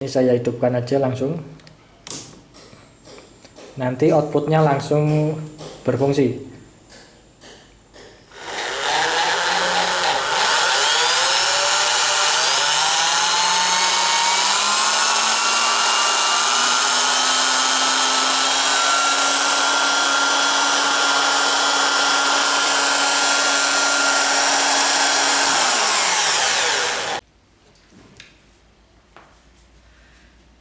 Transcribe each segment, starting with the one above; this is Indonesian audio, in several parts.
Ini saya hidupkan aja langsung, nanti outputnya langsung berfungsi.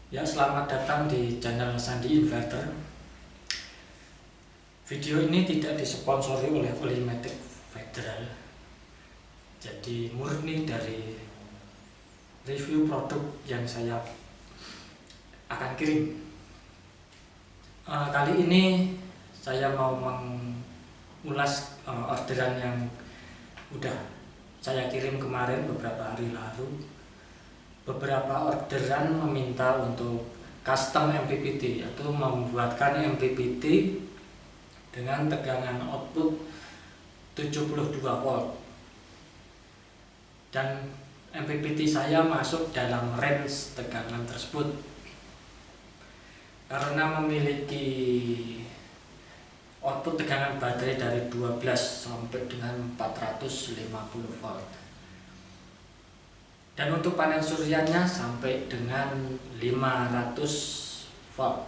Ya, selamat datang di channel Sandi Inverter. Video ini tidak disponsori oleh Polymatic Federal, jadi murni dari review produk yang saya akan kirim. Kali ini saya mau mengulas orderan yang udah saya kirim kemarin beberapa hari lalu. Beberapa orderan meminta untuk custom MPPT, yaitu membuatkan MPPT dengan tegangan output 72 volt, dan MPPT saya masuk dalam range tegangan tersebut karena memiliki output tegangan baterai dari 12 sampai dengan 450 volt. Dan untuk panel suryanya sampai dengan 500 volt.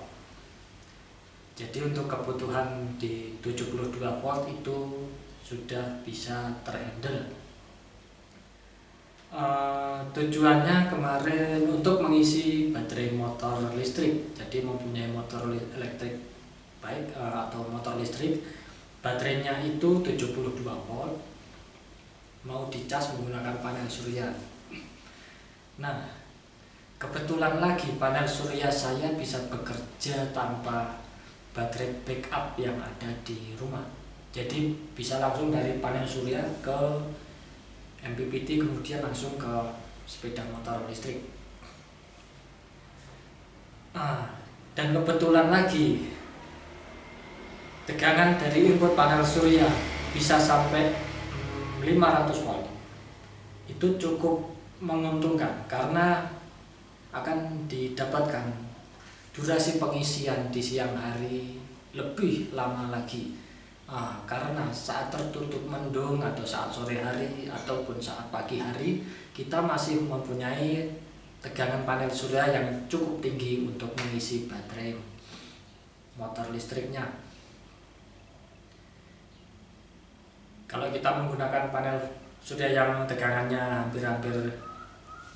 Jadi untuk kebutuhan di 72 volt itu sudah bisa terhandle. Tujuannya kemarin untuk mengisi baterai motor listrik. Jadi mempunyai motor elektrik baik atau motor listrik, baterainya itu 72 volt, mau dicas menggunakan panel surya. Nah, kebetulan lagi panel surya saya bisa bekerja tanpa baterai backup yang ada di rumah. Jadi bisa langsung dari panel surya ke MPPT, kemudian langsung ke sepeda motor listrik. Dan kebetulan lagi tegangan dari input panel surya bisa sampai 500 volt. Itu cukup menguntungkan karena akan didapatkan durasi pengisian di siang hari lebih lama lagi. Karena saat tertutup mendung atau saat sore hari ataupun saat pagi hari, kita masih mempunyai tegangan panel surya yang cukup tinggi untuk mengisi baterai motor listriknya. Kalau kita menggunakan panel surya yang tegangannya hampir-hampir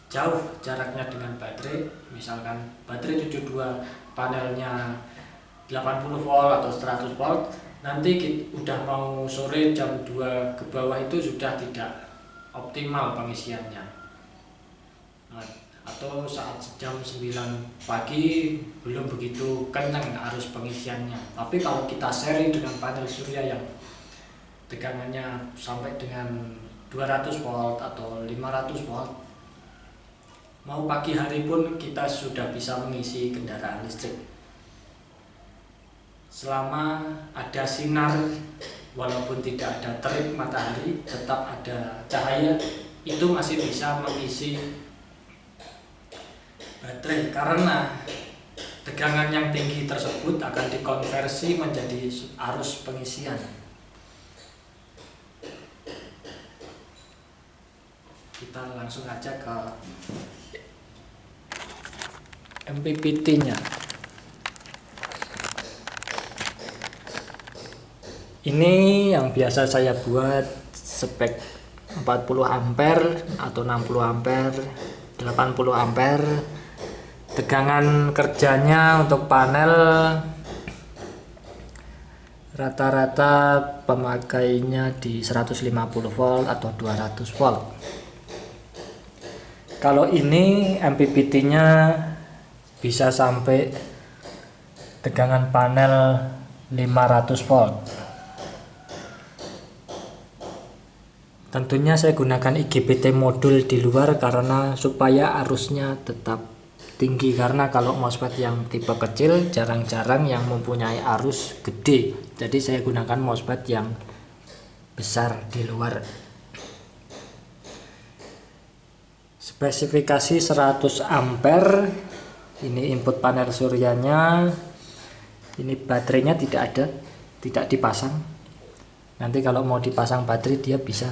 jauh jaraknya dengan baterai, misalkan baterai 72 panelnya 80 volt atau 100 volt, nanti kita udah mau sore jam 2 ke bawah itu sudah tidak optimal pengisiannya. Atau saat jam 9 pagi belum begitu kencang arus pengisiannya. Tapi kalau kita seri dengan panel surya yang tegangannya sampai dengan 200 volt atau 500 volt, mau pagi hari pun kita sudah bisa mengisi kendaraan listrik. Selama ada sinar, walaupun tidak ada terik matahari, tetap ada cahaya, itu masih bisa mengisi baterai karena tegangan yang tinggi tersebut akan dikonversi menjadi arus pengisian. Kita langsung aja ke MPPT-nya. Ini yang biasa saya buat spek 40 ampere atau 60 ampere, 80 ampere. Tegangan kerjanya untuk panel rata-rata pemakainya di 150 volt atau 200 volt. Kalau ini MPPT-nya bisa sampai tegangan panel 500 volt. Tentunya saya gunakan IGBT modul di luar karena supaya arusnya tetap tinggi, karena kalau MOSFET yang tipe kecil jarang-jarang yang mempunyai arus gede. Jadi saya gunakan MOSFET yang besar di luar. Spesifikasi 100 ampere Ini input panel suryanya. Ini baterainya tidak dipasang. Nanti kalau mau dipasang baterai dia bisa.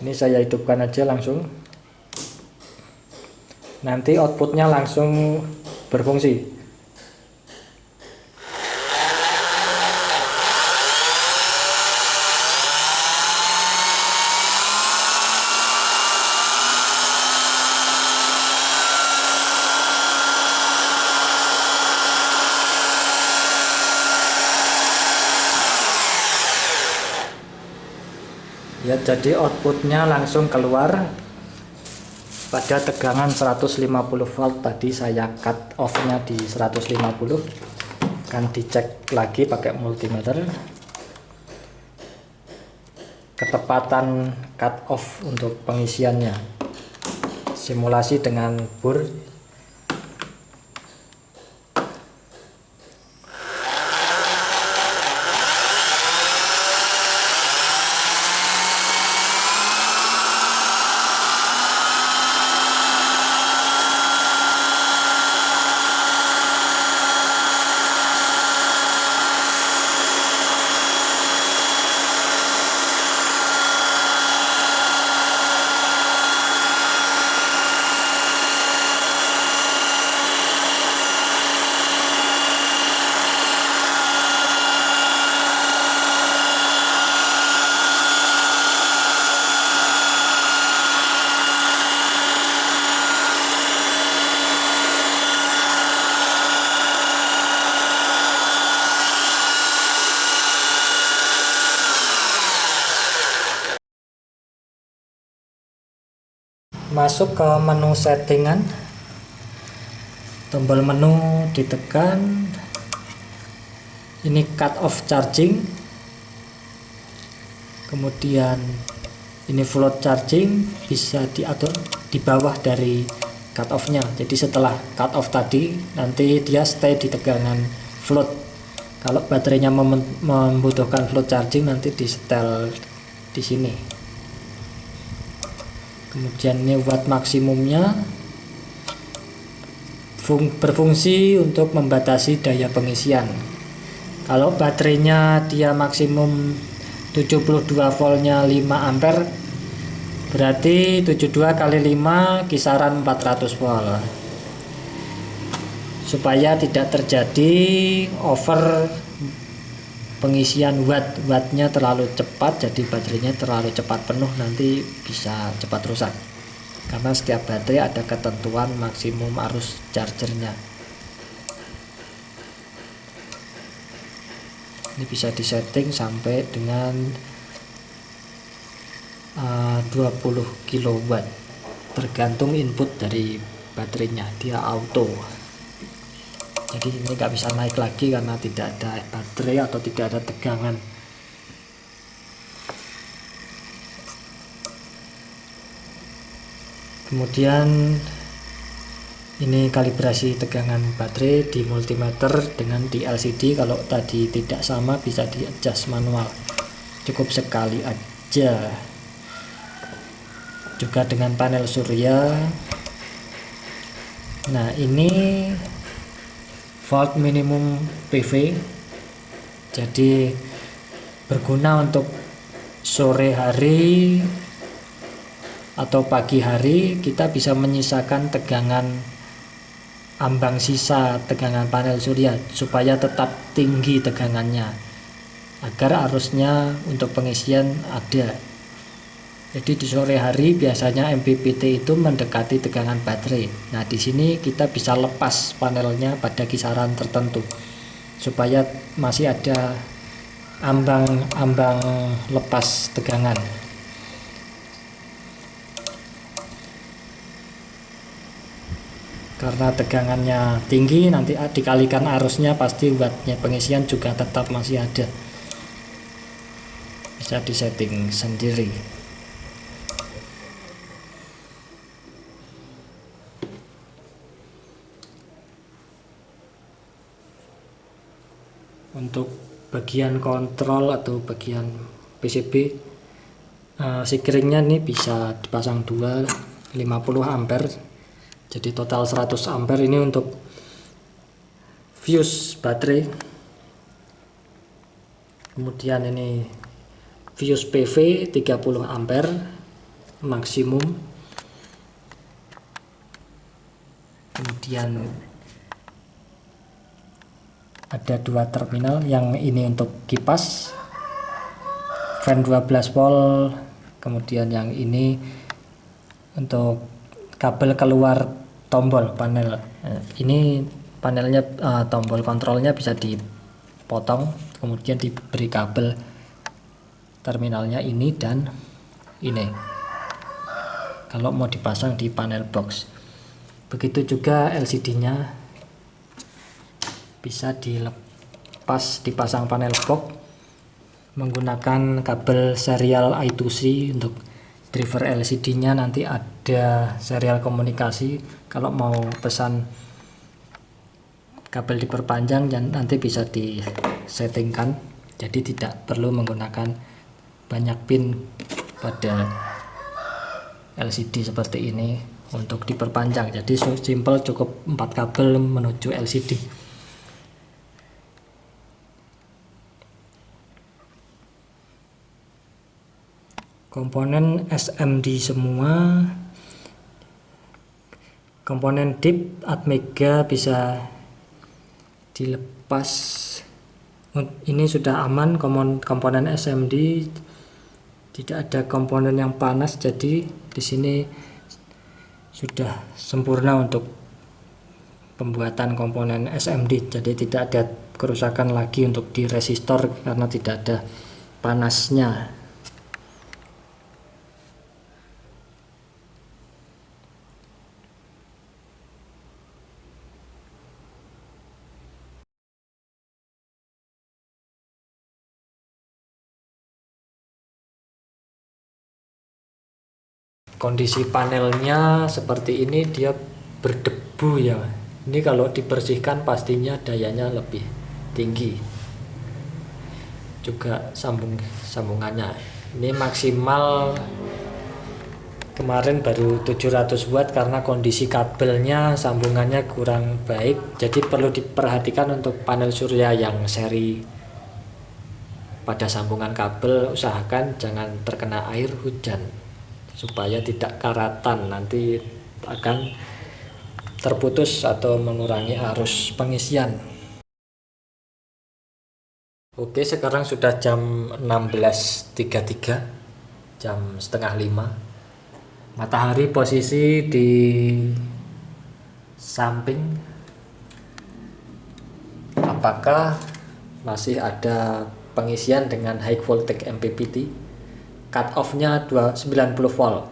Ini saya hidupkan aja langsung. Nanti outputnya langsung berfungsi. Ya, jadi outputnya langsung keluar pada tegangan 150 volt. Tadi saya cut off nya di 150. Kan dicek lagi pakai multimeter ketepatan cut off untuk pengisiannya. Simulasi dengan bur. Masuk ke menu settingan, tombol menu ditekan, ini cut off charging, kemudian ini float charging bisa diatur di bawah dari cut off nya. Jadi setelah cut off tadi nanti dia stay di tegangan float. Kalau baterainya membutuhkan float charging nanti di setel di sini. Kemudian ini watt maksimumnya berfungsi untuk membatasi daya pengisian. Kalau baterainya dia maksimum 72 voltnya 5 ampere, berarti 72 kali 5 kisaran 400 volt. Supaya tidak terjadi over pengisian wattnya terlalu cepat, jadi baterainya terlalu cepat penuh, nanti bisa cepat rusak. Karena setiap baterai ada ketentuan maksimum arus chargernya. Ini bisa disetting sampai dengan 20 kW, tergantung input dari baterainya, dia auto. Jadi ini nggak bisa naik lagi karena tidak ada baterai atau tidak ada tegangan. Kemudian ini kalibrasi tegangan baterai di multimeter dengan di LCD. Kalau tadi tidak sama bisa di adjust manual, cukup sekali aja. Juga dengan panel surya. Nah, ini volt minimum PV, jadi berguna untuk sore hari atau pagi hari. Kita bisa menyisakan tegangan ambang sisa tegangan panel surya supaya tetap tinggi tegangannya agar arusnya untuk pengisian ada. Jadi di sore hari biasanya MPPT itu mendekati tegangan baterai. Nah, di sini kita bisa lepas panelnya pada kisaran tertentu supaya masih ada ambang lepas tegangan. Karena tegangannya tinggi, nanti dikalikan arusnya pasti wattnya pengisian juga tetap masih ada. Bisa disetting sendiri. Untuk bagian kontrol atau bagian PCB, sekringnya ini bisa dipasang dua 50 ampere Jadi total 100 ampere. Ini untuk fuse baterai. Kemudian ini fuse PV 30 ampere maksimum. Kemudian ada 2 terminal, yang ini untuk kipas fan 12 volt, kemudian yang ini untuk kabel keluar tombol panel. Ini panelnya, tombol kontrolnya bisa dipotong, kemudian diberi kabel terminalnya ini dan ini kalau mau dipasang di panel box. Begitu juga LCD-nya bisa dilepas dipasang panel box menggunakan kabel serial I2C. Untuk driver LCD-nya nanti ada serial komunikasi. Kalau mau pesan kabel diperpanjang dan nanti bisa disettingkan, jadi tidak perlu menggunakan banyak pin pada LCD seperti ini untuk diperpanjang. Jadi simple, cukup 4 kabel menuju LCD. Komponen SMD semua. Komponen DIP Atmega bisa dilepas. Ini sudah aman, komponen SMD tidak ada komponen yang panas, jadi di sini sudah sempurna untuk pembuatan komponen SMD. Jadi tidak ada kerusakan lagi untuk di resistor karena tidak ada panasnya. Kondisi panelnya seperti ini, dia berdebu ya. Ini kalau dibersihkan pastinya dayanya lebih tinggi. Juga sambungannya ini maksimal kemarin baru 700 watt karena kondisi kabelnya, sambungannya kurang baik. Jadi perlu diperhatikan untuk panel surya yang seri. Pada sambungan kabel usahakan jangan terkena air hujan supaya tidak karatan, nanti akan terputus atau mengurangi arus pengisian. Oke, sekarang sudah jam 16.33, jam setengah 5. Matahari posisi di samping. Apakah masih ada pengisian dengan high voltage MPPT? Cut off-nya 90 volt.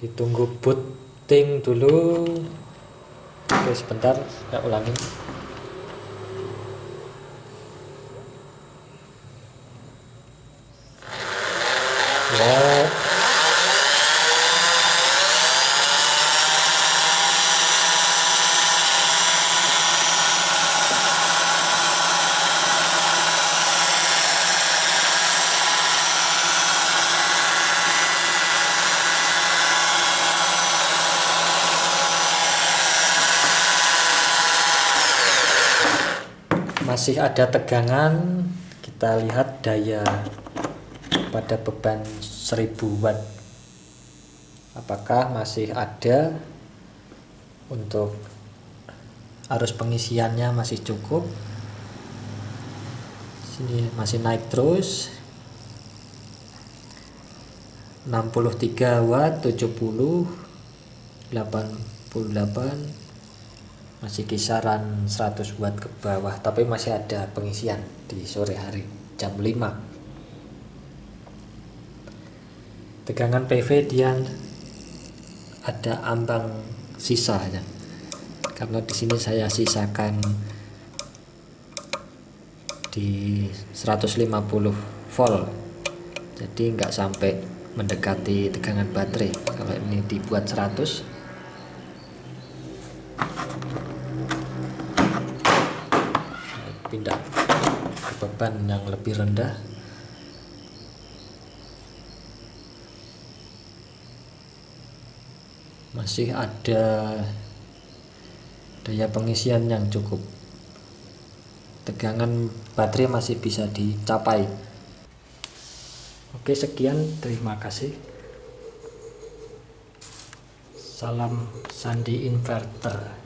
Ditunggu booting dulu. Oke, sebentar, saya ulangi. Ya. Masih ada tegangan. Kita lihat daya pada beban 1000 watt. Apakah masih ada untuk arus pengisiannya, masih cukup. Sini masih naik terus. 63 watt, 70, 88, masih kisaran 100 watt ke bawah, tapi masih ada pengisian di sore hari jam 5. Tegangan PV dia ada ambang sisanya, karena di sini saya sisakan di 150 volt, jadi nggak sampai mendekati tegangan baterai. Kalau ini dibuat 100, pindah ke beban yang lebih rendah. masih ada daya pengisian yang cukup, tegangan baterai masih bisa dicapai. Oke, sekian, terima kasih. Salam Sandi Inverter.